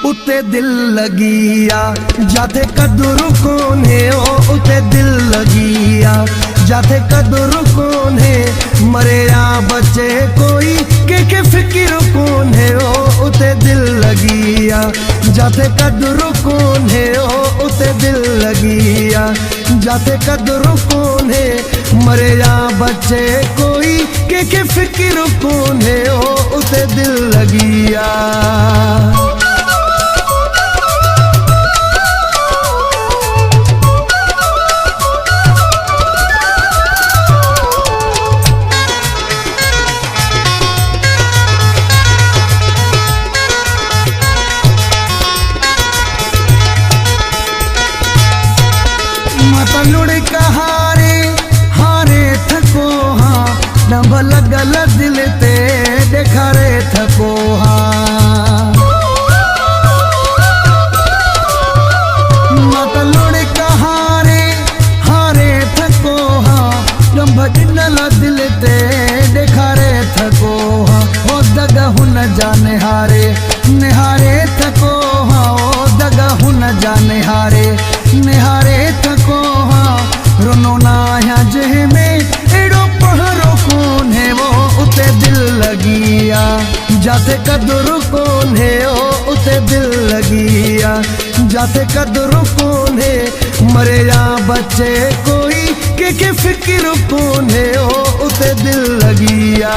उते दिल लगिया जाते कदर कोने ओ उते दिल लगिया जाते कदर कोने मरे या बचे कोई के फिक्र कोने ओ उते दिल लगिया जाते कदर कोने ओ उते दिल लगिया जाते कदर कोने मरे या बचे कोई के फिक्र कोने ओ उते दिल लगिया। मतलुड़ कहारे हारे थको हाँ नभ लगल दिल ते देखारे थको हाँ मतलुड़ कहारे हारे थको हाँ नभ लगल दिल ते देखारे थको हाँ ओ दगहु न जाने हारे निहारे थको हाँ ओ दगहु न जाने हारे निहारे थको हाँ रोनो नाया जेह में एड़ो पहरो कौन है वो उते दिल लगिया जाते कदर कौन है ओ उते दिल लगिया जाते कदर कौन है मरे या बच्चे कोई के फिक्र कौन है ओ उते दिल लगिया।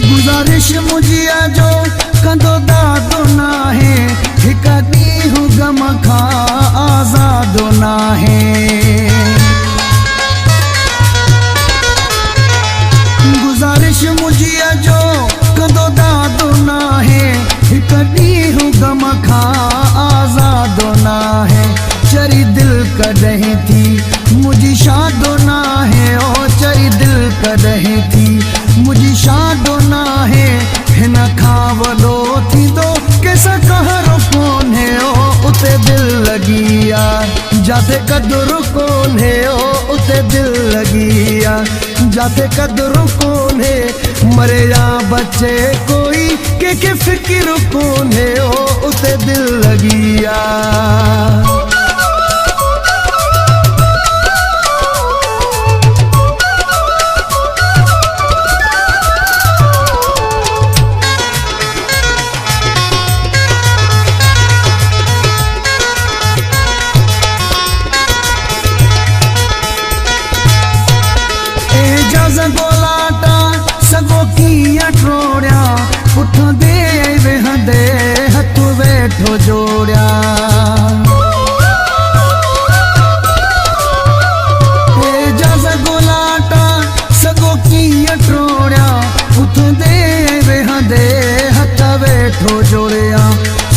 गुजारिश मुझिया जो कंदो दादो ना है हिकदी हूँ गम खा आजादो ना है गुजारिश मुझिया जो कंदो दादो ना है हिकदी हूँ गम खा आजादो ना है चरी दिल कदही थी मुझी शादो ना है ओ चरी दिल कदही थी मुझी शादो ना है हिन खावलो थी दो कैसा कहरो कौन है ओ उते दिल लगिया जाते कदर कौन है ओ उते दिल लगिया जाते कदर कौन है मरे या बच्चे कोई के फिक्र कौन है ओ उते दिल लगिया। गोलाटा सगो किया ट्रोड़िया उठ दे वेहदे हथ वेठो जोड़िया जज गोलाटा सगो किया ट्रोड़िया उठ दे वेहदे हथ वेठो जोड़िया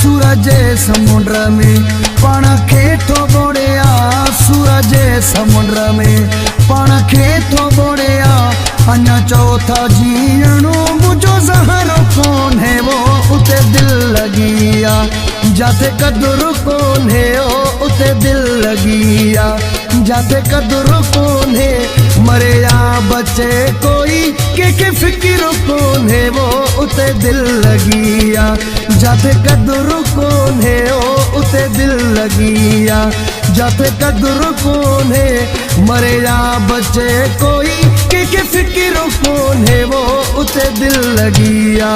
सूरज समुद्र में पाण खे थो बोड़िया सूरज समुद्र में पाण खे थो बोड़िया अञा चौथा जीणो मुझो ज़हर कौन है वो उते दिल लगिया जाते कदर कौन है ओ उते दिल लगिया जाते कदर कौन है मरे या बच्चे कोई के फिक्र कौन है वो उते दिल लगिया जाते कदर कौन है ओ उते दिल लगिया जाते कदर कौन है मरे या बच्चे कोई के फिक्र कौन है वो उते दिल लगिया।